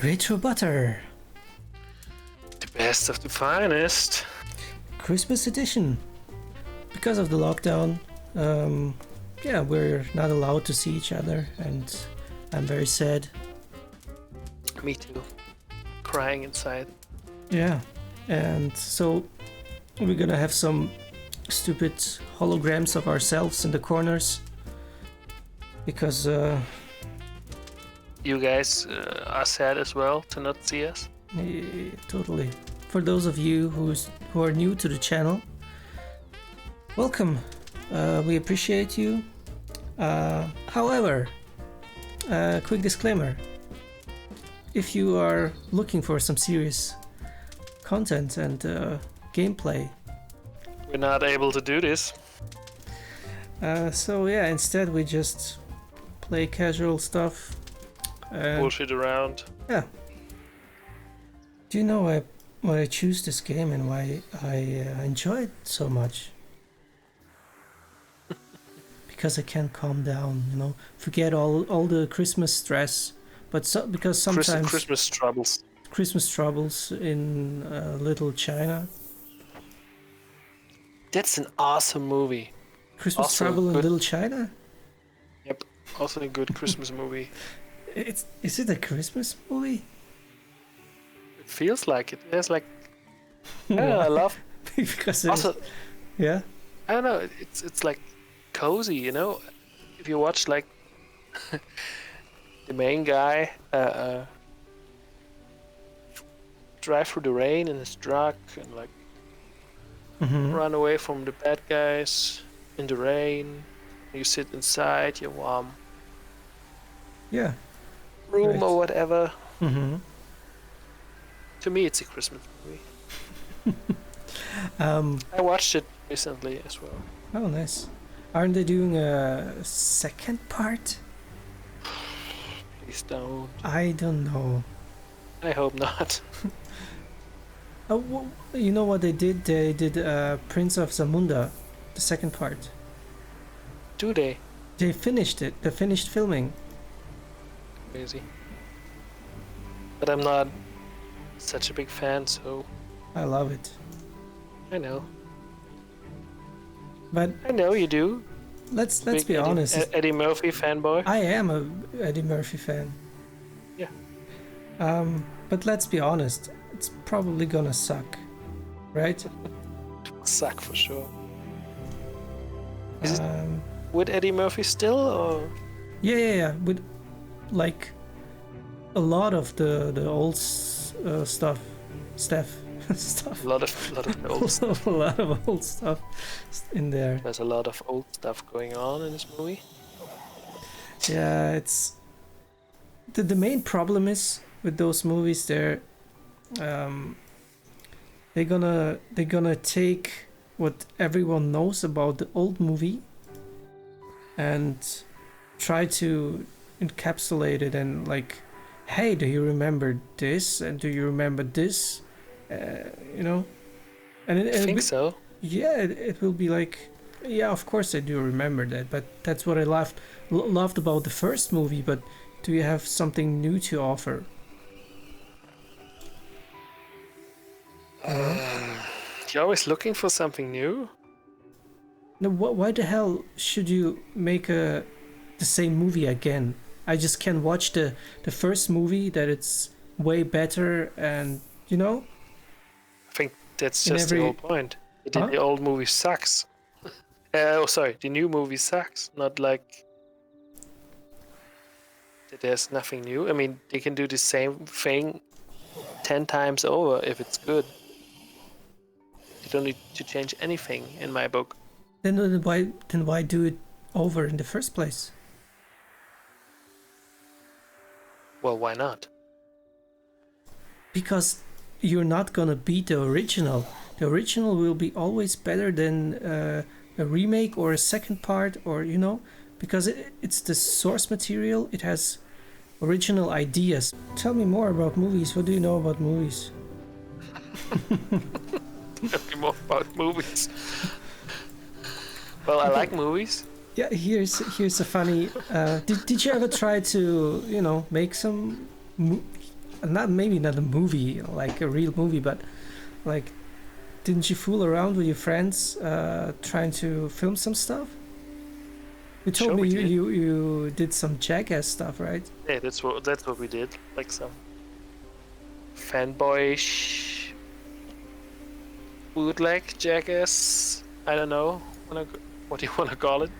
Retro Butter, The best of the finest. Christmas edition. Because of the lockdown, we're not allowed to see each other, and I'm very sad. Me too. Crying inside. Yeah, and so we're gonna have some stupid holograms of ourselves in the corners because You guys are sad as well to not see us. totally. For those of you who are new to the channel, welcome. We appreciate you. However, quick disclaimer: if you are looking for some serious content and gameplay, We're not able to do this. instead we just play casual stuff. Bullshit around. Yeah. Do you know why I choose this game and why I enjoy it so much? Because I can calm down, forget all the Christmas stress. But because sometimes Christmas troubles. in Little China. That's an awesome movie. Christmas Also Trouble in good. Little China? Yep. Also a good Christmas movie. Is it a Christmas movie? It feels like it. There's like I love. Because Also, yeah. I don't know. It's like cozy, If you watch like the main guy drive through the rain in his truck and like run away from the bad guys in the rain. You sit inside your warm Yeah. room Right. or whatever. Mm-hmm. To me, it's a Christmas movie. Um, I watched it recently as well. oh, nice. Aren't they doing a second part? Please don't. I don't know. I hope not. Oh, you know what they did? They did Prince of Zamunda, the second part. Do they? They finished it. They finished filming. Crazy. But I'm not such a big fan, so I love it. I know. But I know you do. let's Big be honest. Eddie Murphy fanboy. I am a Eddie Murphy fan. Yeah. But let's be honest. It's probably gonna suck, right? Suck for sure. Is it Um, with Eddie Murphy still, or yeah. With like a lot of the old stuff, stuff. a lot of old stuff? A lot of old stuff in there. There's a lot of old stuff going on in this movie. Yeah, it's the main problem is with those movies. They're gonna take what everyone knows about the old movie and try to encapsulate it and like, hey, do you remember this and do you remember this? And I think so. Yeah, it will be like, yeah, of course I do remember that, but that's what I loved about the first movie. But do you have something new to offer? You're always looking for something new. No, why the hell should you make the same movie again? I just can watch the first movie that it's way better, and I think that's In just every- the whole point. Huh? The old movie sucks. The new movie sucks. Not like that there's nothing new. I mean, they can do the same thing 10 times over if it's good. You don't need to change anything in my book. then why do it over in the first place? Well, why not? Because you're not gonna beat the original. The original will be always better than a remake or a second part, or because it's the source material. It has original ideas. Tell me more about movies. What do you know about movies? Tell me more about movies. Well, I like movies. Yeah, here's a funny. Did you ever try to make some maybe not a movie, like a real movie, but like, didn't you fool around with your friends trying to film some stuff? You told Sure, me we you, did. you did some Jackass stuff, right? Yeah, that's what we did. Like some fanboyish bootleg jackass. I don't know what do you want to call it.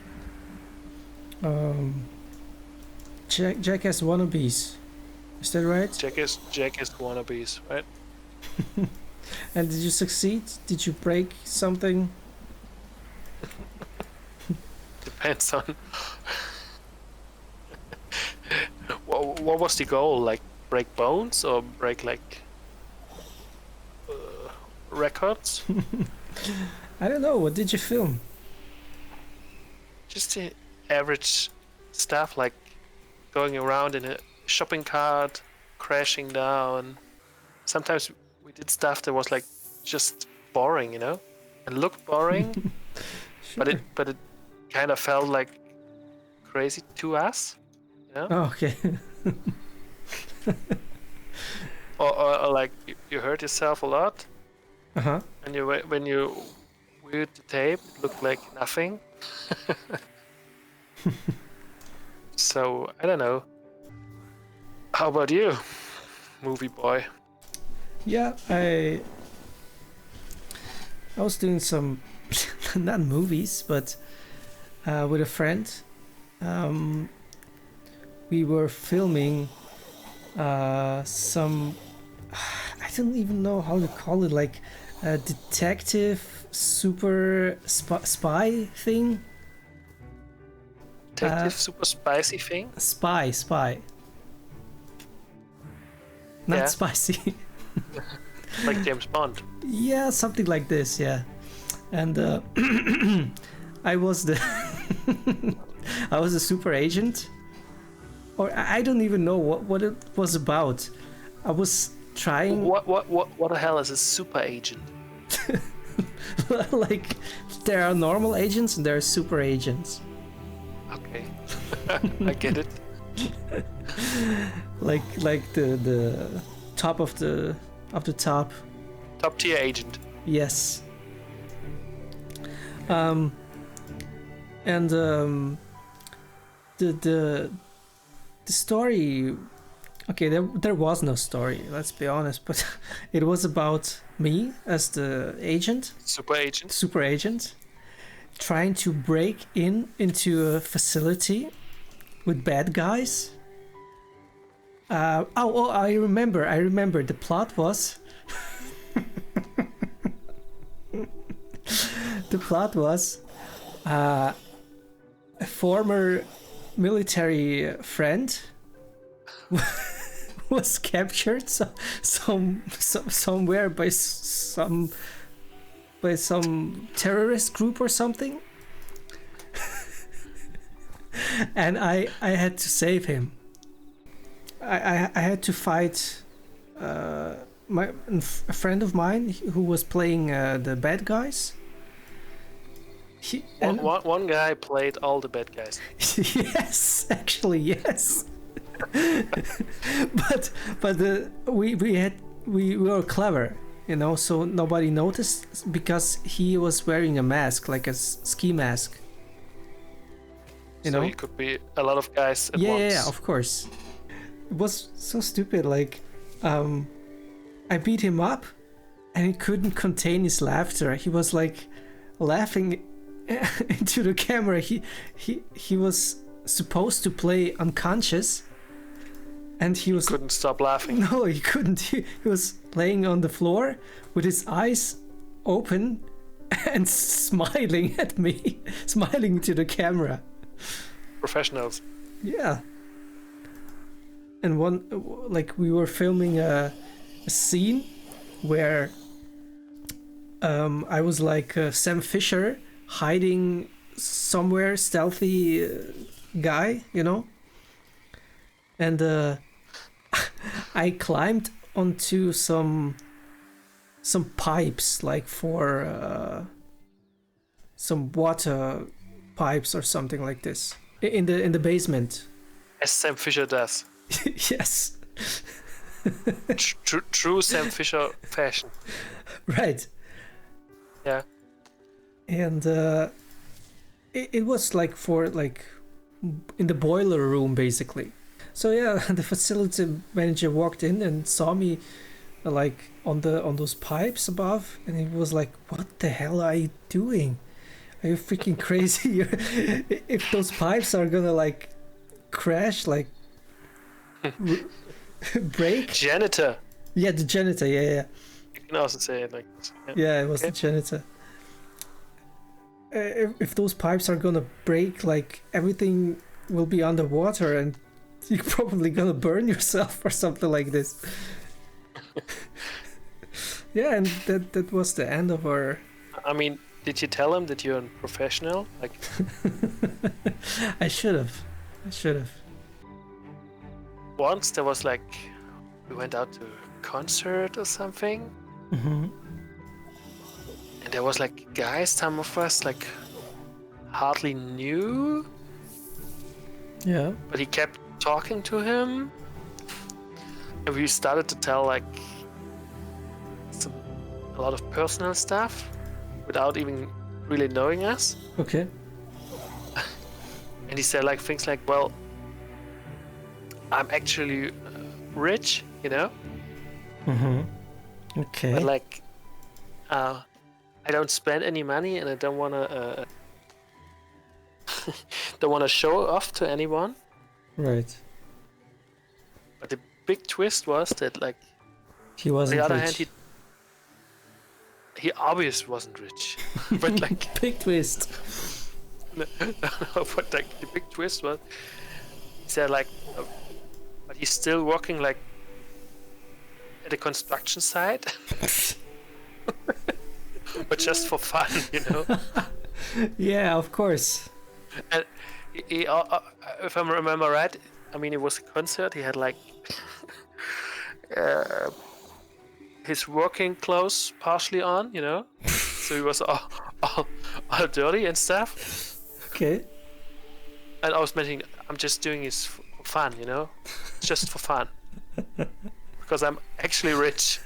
Jackass wannabes. Is that right? Jackass wannabes, right? And did you succeed? Did you break something? Depends on what was the goal? Like break bones or break like records? I don't know. What did you film? Just the average stuff, like going around in a shopping cart, crashing down. Sometimes we did stuff that was like just boring, you know, and looked boring, Sure. but it kind of felt like crazy to us, you know. Oh, okay. Or like you hurt yourself a lot, Uh-huh. and when you viewed the tape, it looked like nothing. So I don't know. How about you, movie boy? Yeah, I was doing some not movies, but with a friend. We were filming some I don't even know how to call it, like a detective super spy thing. Detective super spicy thing? Spy. Not Yeah. spicy. Like James Bond. Yeah, something like this, yeah. And I was the I was a super agent, or I don't even know what it was about. I was trying What the hell is a super agent? like, there are normal agents and there are super agents. Okay. I get it. Like the top of the top. Top tier agent. Yes. And the story, okay, there was no story, let's be honest, but it was about me as the agent, super agent, trying to break into a facility with bad guys. I remember the plot was a former military friend was captured somewhere by some terrorist group or something, and I had to save him. I had to fight a friend of mine who was playing the bad guys. One guy played all the bad guys. Yes, actually, yes. but we were clever, you know, so nobody noticed because he was wearing a mask, like a ski mask. You know, he could be a lot of guys at once. Yeah, of course. It was so stupid. Like, I beat him up, and he couldn't contain his laughter. He was like laughing into the camera. He was supposed to play unconscious, and he couldn't stop laughing. No, he couldn't. He was laying on the floor with his eyes open and smiling at me, smiling to the camera. Professionals. Yeah. And we were filming a scene where I was like Sam Fisher hiding somewhere, stealthy guy, you know, and I climbed onto some pipes, like for some water pipes or something like this in the basement. As Sam Fisher does. Yes. True Sam Fisher fashion. Right. Yeah. And it was like for like in the boiler room basically. So yeah, the facility manager walked in and saw me like on those pipes above, and he was like, "What the hell are you doing? Are you freaking crazy? If those pipes are gonna like crash, like break." Janitor. Yeah, the janitor. Yeah. You can also say it like this. Yeah, it was Okay. the janitor. If those pipes are gonna break, like everything will be underwater, and you're probably gonna burn yourself or something like this. Yeah, and that was the end of our. I mean, did you tell him that you're a professional? Like, I should have. once there was like, we went out to a concert or something, Mm-hmm. and there was like guys, some of us like hardly knew, Yeah. but he kept talking to him, and we started to tell like a lot of personal stuff without even really knowing us. Okay. And he said like things like, well, I'm actually rich, you know, Mm-hmm. Okay. but like I don't spend any money, and I don't want to don't want to show off to anyone. Right. But the big twist was that like He on wasn't the other rich. hand he obviously wasn't rich. But like Big twist. no, but like the big twist was he said like but he's still working like at a construction site. But just for fun, you know. Yeah, of course. And he, if I remember right, I mean, it was a concert. He had like his working clothes partially on, you know. So he was all dirty and stuff. Okay. And I was mentioning, I'm just doing this for fun, you know, just for fun, because I'm actually rich.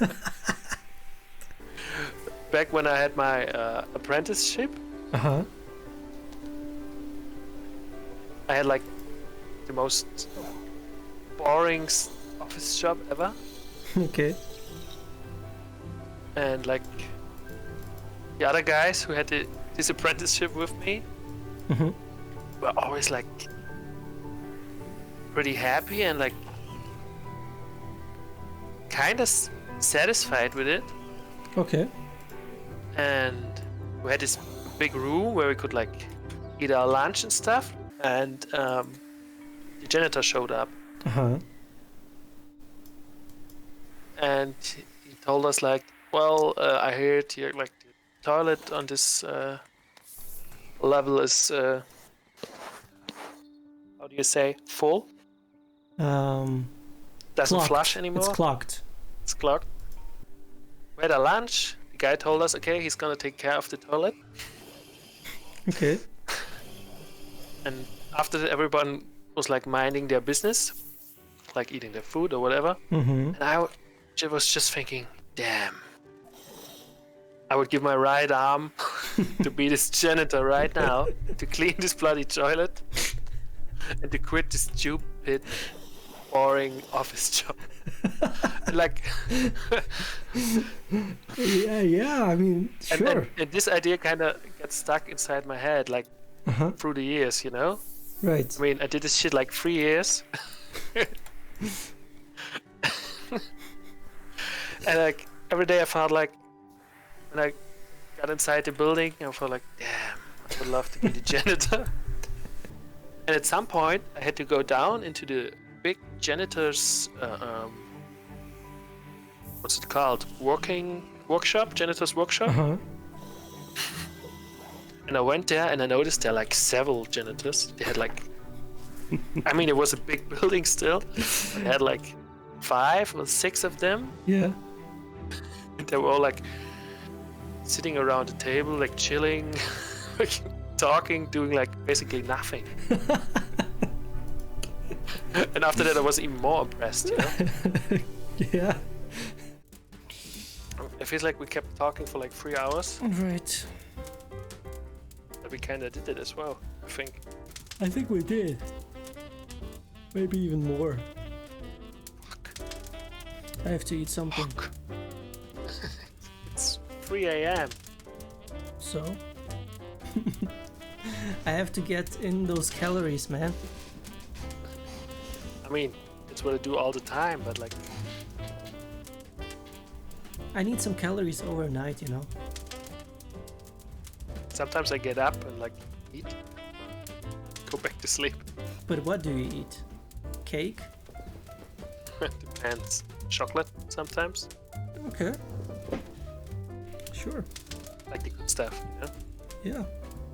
Back when I had my apprenticeship, Uh-huh. I had like the most boring office job ever, Okay. and like the other guys who had this apprenticeship with me Mm-hmm. were always like pretty happy and like kind of satisfied with it. Okay. And we had this big room where we could like eat our lunch and stuff, and the janitor showed up, Uh-huh. and he told us like, well, I heard here like the toilet on this level is how do you say, full, doesn't Clogged. flush anymore. It's clogged. It's clogged. We had a lunch. The guy told us, okay, he's gonna take care of the toilet. Okay. And after that, everyone was like minding their business, like eating their food or whatever. Mm-hmm. And I was just thinking, damn, I would give my right arm to be this janitor right now, to clean this bloody toilet, and to quit this stupid, boring office job. Like, Yeah. I mean, sure. and this idea kind of gets stuck inside my head, like Uh-huh. through the years, you know. Right. I mean, I did this shit like 3 years. And like every day I felt like when I got inside the building, I felt like, damn, I would love to be the janitor. And at some point I had to go down into the big janitor's what's it called? Janitor's workshop. Uh-huh. And I went there and I noticed there are like several janitors. They had like, I mean, it was a big building still. They had like 5 or 6 of them. Yeah. And they were all like sitting around the table, like chilling, like talking, doing like basically nothing. And after that, I was even more impressed, you know? Yeah. It feels like we kept talking for like 3 hours, Right. but we kinda did it as well, I think. I think we did. Maybe even more. Fuck. I have to eat something. Fuck. It's 3 a.m. So? I have to get in those calories, man. I mean, it's what I do all the time, but like, I need some calories overnight, you know? sometimes I get up and like eat, go back to sleep. But what do you eat? Cake? Depends. Chocolate sometimes, Okay. Sure. like the good stuff, you know? Yeah.